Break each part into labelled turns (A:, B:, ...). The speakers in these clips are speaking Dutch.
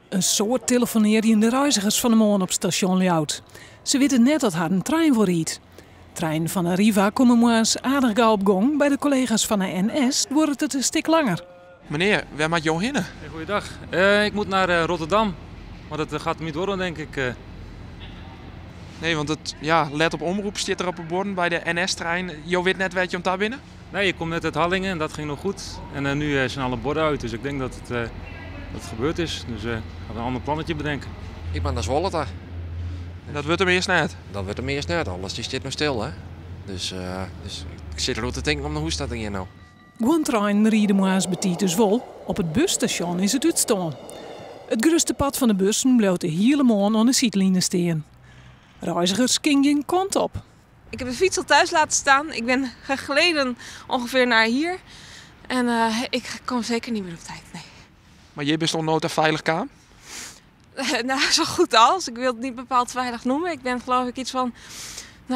A: Een soort telefoneerje de reizigers van de morgen op station Ljout. Ze weten net dat haar een trein voorriet. Trein van Arriva komen morgens aardig gauw op gang. Bij de collega's van de NS wordt het een stuk langer.
B: Meneer, waar moet jou heen?
C: Hey, goeiedag. Ik moet naar Rotterdam. Maar dat gaat niet worden, denk ik.
B: Nee, want het let op omroep zit er op het borden bij de NS-trein. Je weet net weet je om daar binnen?
C: Nee, ik kom net uit Hallingen en dat ging nog goed. En nu zijn alle borden uit, dus ik denk dat het gebeurd is. Dus ik ga een ander plannetje bedenken.
D: Ik ben naar Zwolle daar.
B: En dat wordt hem eerst net?
D: Dat wordt hem eerst net, alles zit nog stil, hè. Dus ik zit er te denken om de hoe staat er hier nou.
A: Gewoon trein rieden morgens betiet dus vol. Op het busstation is het uitstaan. Het grootste pad van de bussen bleef de hele morgen aan de zietlijnen staan. Reizigers gingen geen kant op.
E: Ik heb de fiets al thuis laten staan. Ik ben gegleden ongeveer naar hier. En ik kom zeker niet meer op tijd, nee.
B: Maar je bent toch nooit een veilig kaam?
E: Nou, zo goed als. Ik wil het niet bepaald veilig noemen. Ik ben geloof ik iets van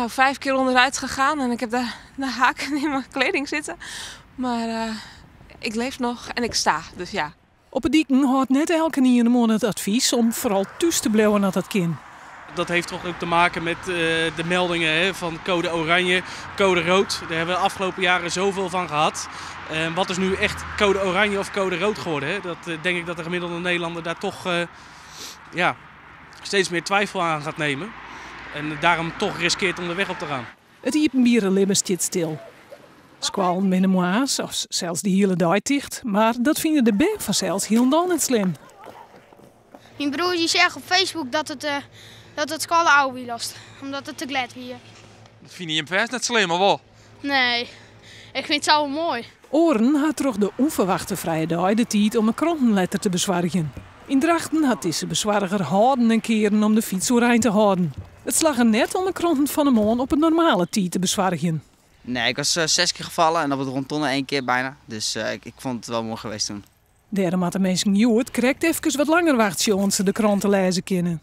E: 5 keer onderuit gegaan. En ik heb de haken in mijn kleding zitten. Maar ik leef nog en ik sta, dus ja.
A: Op het dieken houdt net elke keer in de morgen het advies om vooral thuis te blijven naar dat kind.
F: Dat heeft toch ook te maken met de meldingen van code oranje, code rood. Daar hebben we de afgelopen jaren zoveel van gehad. Wat is nu echt code oranje of code rood geworden? Hè? Dat denk ik dat de gemiddelde Nederlander daar toch steeds meer twijfel aan gaat nemen. En daarom toch riskeert om de weg op te gaan.
A: Het Iepenbierenlimmer zit stil. Squal binnen moa's, of zelfs de hele dag dicht. Maar dat vinden de berg van zelfs heel dan niet slim.
G: Mijn broer die zegt op Facebook dat het squal oude wiel was, omdat het te glad weer.
B: Dat vind je hem vast net slim, maar wel?
G: Nee, ik vind het zo mooi.
A: Oren had toch de onverwachte vrije dag de tijd om een krantenletter te bezwargen. In Drachten had deze bezwarger houden en keren om de fiets overeind te houden. Het slag er net om de kranten van de morgen op het normale tijd te bezwargen.
H: Nee, ik was 6 keer gevallen en op het rondtonnen 1 keer bijna. Dus ik vond het wel mooi geweest toen.
A: Daarom had de mensen Joert correct even wat langer wachten als ze de kranten lezen kunnen.